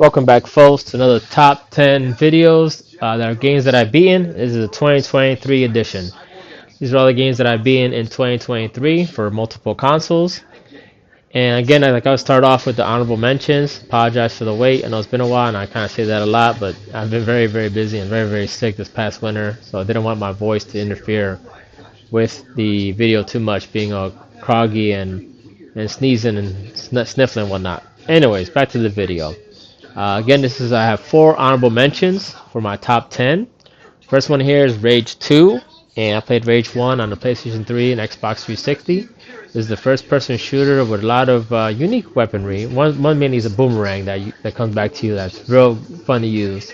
Welcome back, folks, to another top 10 videos that are games that I've beaten. This is a 2023 edition. These are all the games that I've beaten in 2023 for multiple consoles. And again, I'll start off with the honorable mentions. Apologize for the wait. I know it's been a while, and I kind of say that a lot, but I've been very, very busy and very, very sick this past winter, so I didn't want my voice to interfere with the video too much, being all croggy and sneezing and sniffling and whatnot. Anyways, back to the video. Again, I have 4 honorable mentions for my top 10. First one here is Rage 2, and I played Rage 1 on the PlayStation 3 and Xbox 360. This is the first-person shooter with a lot of unique weaponry. One mainly is a boomerang that comes back to you. That's real fun to use.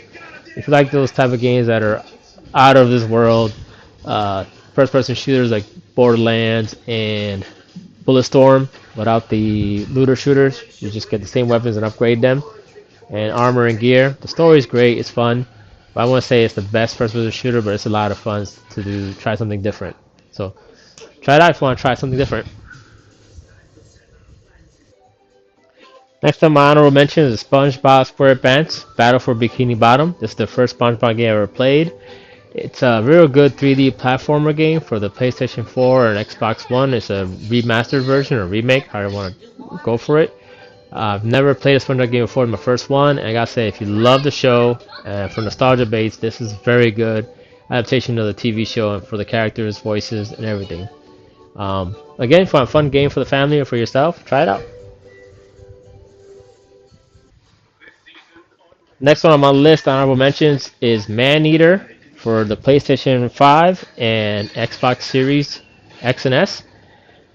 If you like those type of games that are out of this world, first-person shooters like Borderlands and Bulletstorm, without the looter shooters, you just get the same weapons and upgrade them and armor and gear. The story is great, it's fun. But I want to say it's the best first-person shooter, but it's a lot of fun to try something different. So try it out if you want to try something different. Next on my honorable mention is SpongeBob SquarePants Battle for Bikini Bottom. This is the first SpongeBob game I ever played. It's a real good 3D platformer game for the PlayStation 4 and Xbox One. It's a remastered version or remake, however you want to go for it. I've never played a SpongeBob game before, my first one, and I gotta say, if you love the show, for nostalgia base, this is very good adaptation of the TV show and for the characters, voices, and everything. Again, for a fun game for the family or for yourself, try it out. Next one on my list, honorable mentions, is Maneater for the PlayStation 5 and Xbox Series X and S.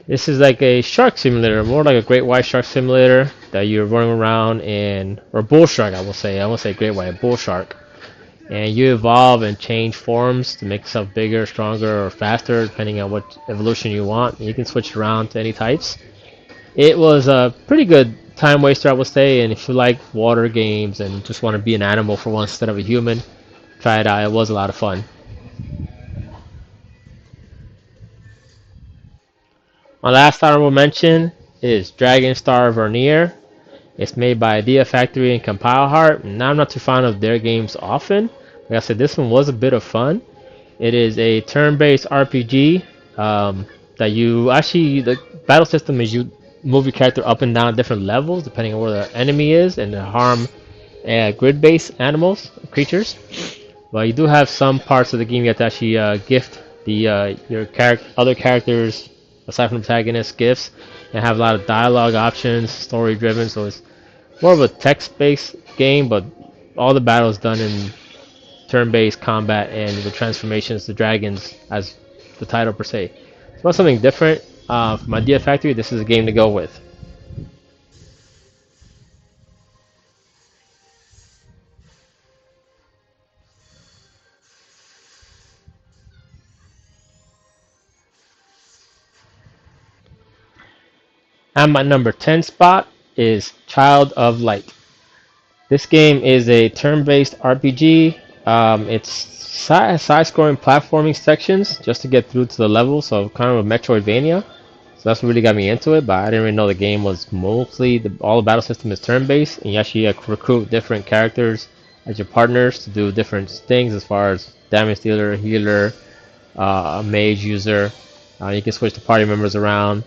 This is like a shark simulator, more like a great white shark simulator that you're running around in, or bull shark, I will say. I won't say great white, bull shark. And you evolve and change forms to make yourself bigger, stronger, or faster, depending on what evolution you want. And you can switch around to any types. It was a pretty good time waster, I would say. And if you like water games and just want to be an animal for once instead of a human, try it out. It was a lot of fun. My last honorable mention is Dragon Star Vernier. It's made by Idea Factory and Compile Heart. Now I'm not too fond of their games often. Like I said, this one was a bit of fun. It is a turn-based RPG that you actually, the battle system is you move your character up and down different levels depending on where the enemy is and harm grid-based animals, creatures. But you do have some parts of the game you have to actually gift your other characters aside from protagonist gifts, and have a lot of dialogue options, story driven, so it's more of a text-based game, but all the battles done in turn-based combat and with transformations to dragons as the title per se. It's about something different. For my Idea Factory, this is a game to go with. And my number 10 spot is Child of Light. This game is a turn-based RPG. It's side-scrolling platforming sections just to get through to the level, so kind of a Metroidvania. So that's what really got me into it, but I didn't really know the game was mostly, all the battle system is turn-based, and you actually recruit different characters as your partners to do different things as far as damage dealer, healer, a mage user. You can switch the party members around.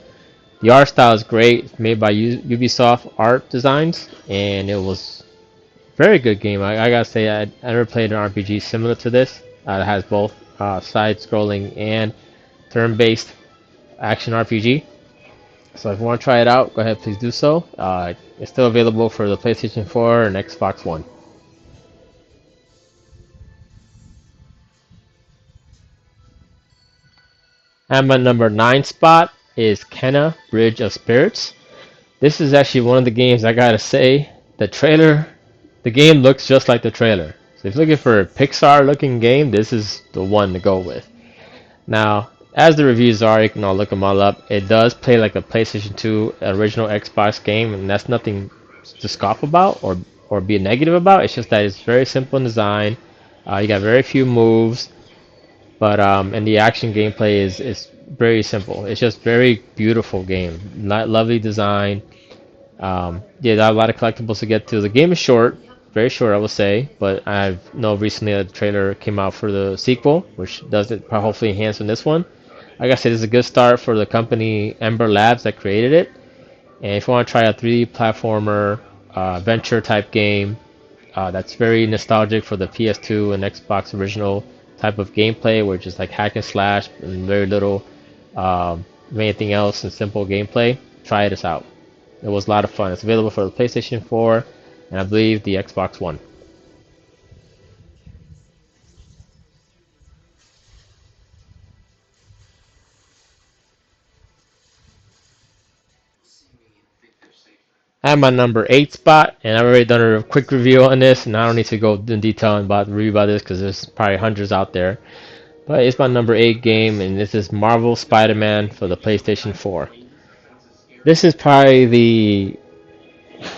The art style is great. It's made by Ubisoft Art Designs, and it was a very good game. I gotta say, I never played an RPG similar to this. It has both side-scrolling and turn-based action RPG. So if you want to try it out, go ahead, please do so. It's still available for the PlayStation 4 and Xbox One. And my number 9 spot is Kenna Bridge of Spirits. This is actually one of the games I gotta say, the game looks just like the trailer. So if you're looking for a Pixar looking game, this is the one to go with. Now, as the reviews are, you can all look them all up. It does play like a PlayStation 2 original Xbox game, and that's nothing to scoff about or be negative about. It's just that it's very simple in design. You got very few moves. But and the action gameplay is very simple. It's just very beautiful game, lovely design. Yeah, there are a lot of collectibles to get to. The game is short, very short, I would say. But I know recently a trailer came out for the sequel, which does it hopefully enhance on this one. Like I said, it's a good start for the company Ember Labs that created it. And if you want to try a 3D platformer, adventure type game, that's very nostalgic for the PS2 and Xbox original type of gameplay, where it's just like hack and slash and very little anything else and simple gameplay. Try this out. It was a lot of fun. It's available for the PlayStation 4 and I believe the Xbox One. I have my number 8 spot, and I've already done a quick review on this, and I don't need to go in detail about the review about this because there's probably hundreds out there. But it's my number 8 game, and this is Marvel Spider-Man for the PlayStation 4. This is probably the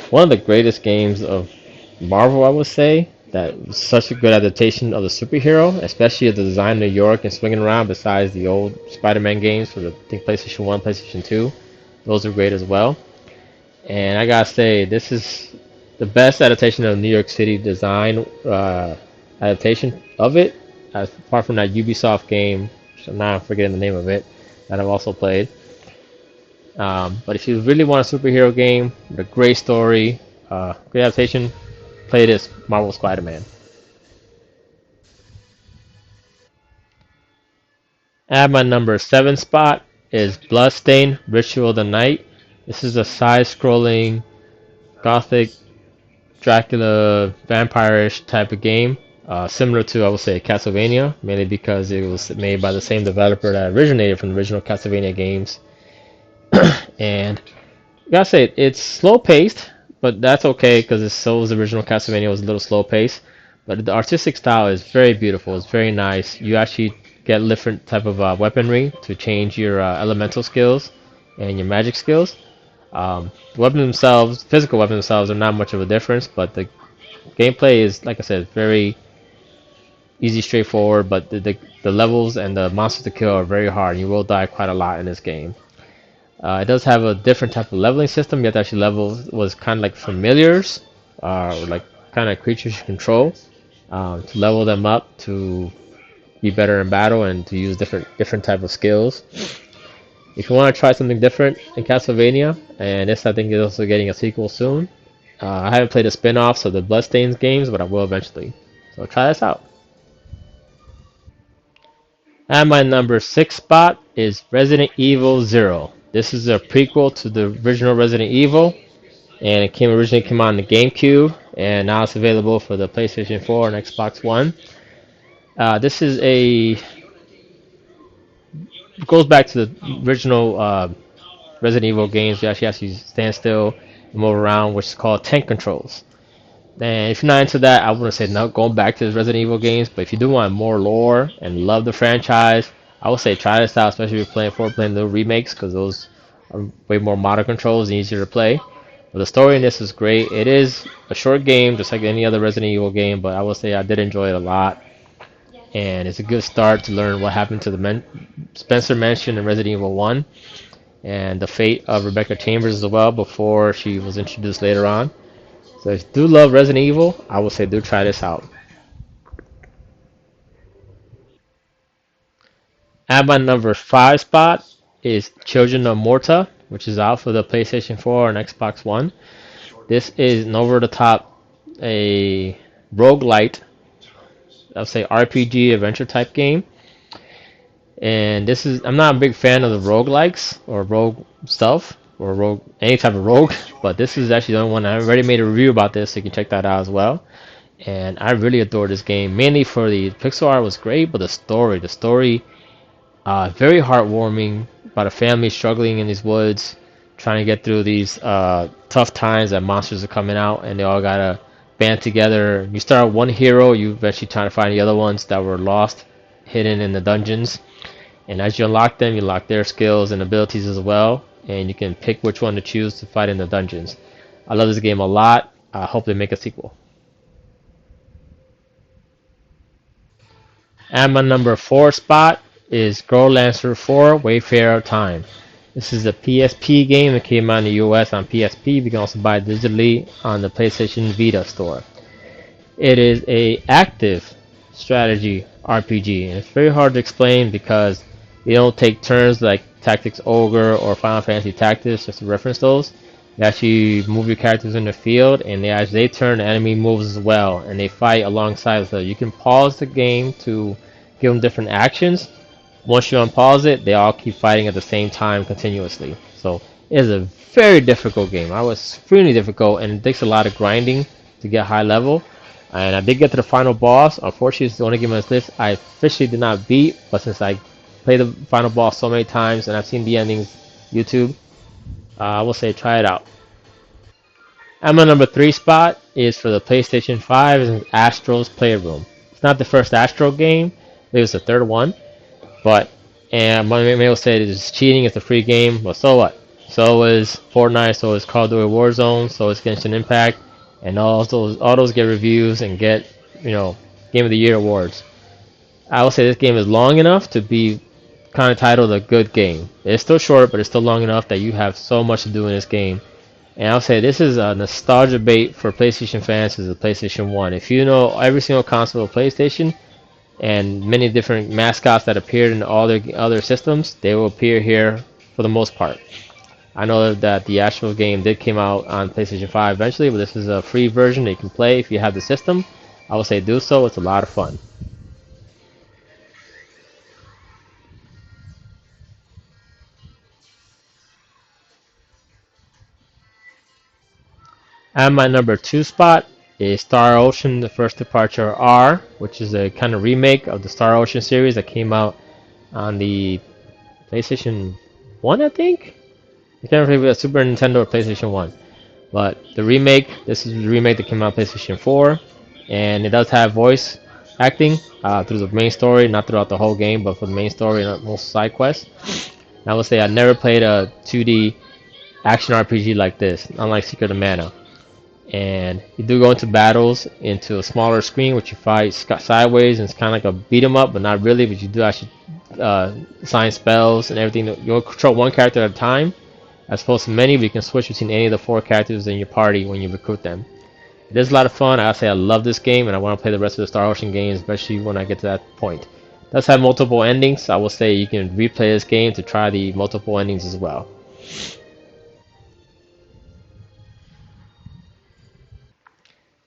one of the greatest games of Marvel, I would say. That was such a good adaptation of the superhero, especially the design of New York and swinging around. Besides the old Spider-Man games for the I think PlayStation 1, PlayStation 2, those are great as well. And I gotta say, this is the best adaptation of New York City design adaptation of it, apart from that Ubisoft game, which I'm now forgetting the name of it, that I've also played. But if you really want a superhero game, with a great story, great adaptation, play this Marvel Spider-Man. At my number 7 spot is Bloodstained Ritual of the Night. This is a side-scrolling gothic Dracula vampire-ish type of game, similar to I would say Castlevania, mainly because it was made by the same developer that originated from the original Castlevania games. And I gotta say it's slow paced, but that's okay because it's so was the original Castlevania was a little slow paced. But the artistic style is very beautiful. It's very nice. You actually get different type of weaponry to change your elemental skills and your magic skills. The weapons themselves, physical weapons themselves, are not much of a difference, but the gameplay is, like I said, very easy, straightforward. But the levels and the monsters to kill are very hard. You will die quite a lot in this game. It does have a different type of leveling system. You have to actually level was kind of like familiars, or like kind of creatures you control, to level them up to be better in battle and to use different type of skills. If you want to try something different in Castlevania, and this I think is also getting a sequel soon. I haven't played the spin-offs of the Bloodstained games, but I will eventually. So try this out. And my number 6 spot is Resident Evil Zero. This is a prequel to the original Resident Evil, and it originally came out on the GameCube, and now it's available for the PlayStation 4 and Xbox One. This is a it goes back to the original Resident Evil games. You actually have to stand still and move around, which is called tank controls. And if you're not into that, I wouldn't say no going back to the Resident Evil games. But if you do want more lore and love the franchise, I would say try this out, especially if you're playing the remakes, because those are way more modern controls and easier to play. But the story in this is great. It is a short game, just like any other Resident Evil game, but I will say I did enjoy it a lot. And it's a good start to learn what happened to the Spencer mentioned in Resident Evil 1 and the fate of Rebecca Chambers as well before she was introduced later on. So if you do love Resident Evil, I would say do try this out. At my number 5 spot is Children of Morta, which is out for the PlayStation 4 and Xbox One. This is an over-the-top, a roguelite, I'll say RPG adventure type game. And this is, I'm not a big fan of the roguelikes or rogue stuff or rogue any type of rogue, but this is actually the only one. I already made a review about this, so you can check that out as well. And I really adore this game, mainly for the pixel art was great, but the story, very heartwarming about a family struggling in these woods, trying to get through these tough times that monsters are coming out, and they all gotta band together. You start with one hero, you eventually trying to find the other ones that were lost, hidden in the dungeons. And as you unlock them, you unlock their skills and abilities as well, and you can pick which one to choose to fight in the dungeons. I love this game a lot. I hope they make a sequel. And my number 4 spot is Growlanser 4 Wayfarer Time. This is a PSP game that came out in the US on PSP. You can also buy it digitally on the PlayStation Vita store. It is a active strategy RPG, and it's very hard to explain because you don't take turns like Tactics Ogre or Final Fantasy Tactics, just to reference those. You actually move your characters in the field, and as they turn, the enemy moves as well, and they fight alongside. So you can pause the game to give them different actions. Once you unpause it, they all keep fighting at the same time continuously. So it is a very difficult game. I was extremely difficult, and it takes a lot of grinding to get high level. And I did get to the final boss. Unfortunately, it's the only game on this list I officially did not beat. But since I played the final boss so many times and I've seen the endings YouTube, I will say try it out. And my number 3 spot is for the PlayStation 5 is Astro's Playroom. It's not the first Astro game. It was the third one. But, and my mate will say it's cheating, it's a free game, but so what? So is Fortnite, so is Call of Duty Warzone, so is Genshin Impact, and all those get reviews and get, Game of the Year awards. I will say this game is long enough to be kind of titled a good game. It's still short, but it's still long enough that you have so much to do in this game. And I'll say this is a nostalgia bait for PlayStation fans is the PlayStation 1. If you know every single console of PlayStation, and many different mascots that appeared in all their other systems, they will appear here for the most part. I know that the actual game did come out on PlayStation 5 eventually, but this is a free version that you can play if you have the system. I would say do so. It's a lot of fun. And my number 2 spot is Star Ocean: The First Departure R, which is a kind of remake of the Star Ocean series that came out on the PlayStation 1, I think. I can't remember if it was Super Nintendo or PlayStation 1. But the remake, this is the remake that came out on PlayStation 4, and it does have voice acting through the main story, not throughout the whole game, but for the main story and most side quests. And I would say I never played a 2D action RPG like this, unlike Secret of Mana. And you do go into battles into a smaller screen, which you fight sideways, and it's kind of like a beat 'em up, but not really. But you do actually assign spells and everything. You'll control one character at a time, as opposed to many, but you can switch between any of the 4 characters in your party when you recruit them. It is a lot of fun. I say I love this game, and I want to play the rest of the Star Ocean games, especially when I get to that point. It does have multiple endings. I will say you can replay this game to try the multiple endings as well.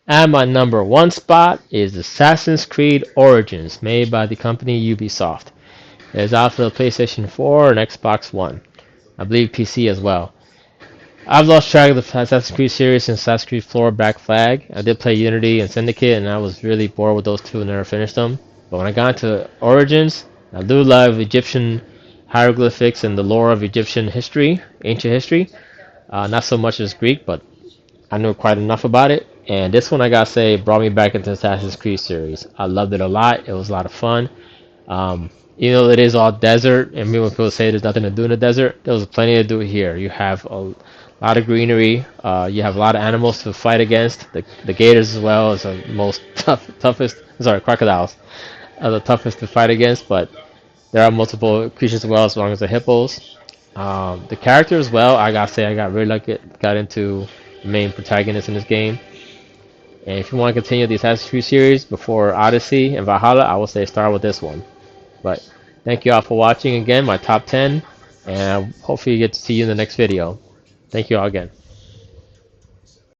And my number 1 spot is Assassin's Creed Origins, made by the company Ubisoft. It is out for the PlayStation 4 and Xbox One. I believe PC as well. I've lost track of the Assassin's Creed series since Assassin's Creed 4 Black Flag. I did play Unity and Syndicate, and I was really bored with those two and never finished them. But when I got into Origins, I do love Egyptian hieroglyphics and the lore of Egyptian history, ancient history. Not so much as Greek, but I knew quite enough about it. And this one, I gotta say, brought me back into the Assassin's Creed series. I loved it a lot. It was a lot of fun. It is all desert, and when people say there's nothing to do in the desert, there was plenty to do here. You have a lot of greenery. You have a lot of animals to fight against. The gators as well is the most toughest. Sorry, crocodiles are the toughest to fight against. But there are multiple creatures as well, as long as the hippos. The character as well. I gotta say, I got really got into the main protagonist in this game. And if you want to continue the Assassin's Creed series before Odyssey and Valhalla, I would say start with this one. But thank you all for watching again, my top 10, and hopefully get to see you in the next video. Thank you all again.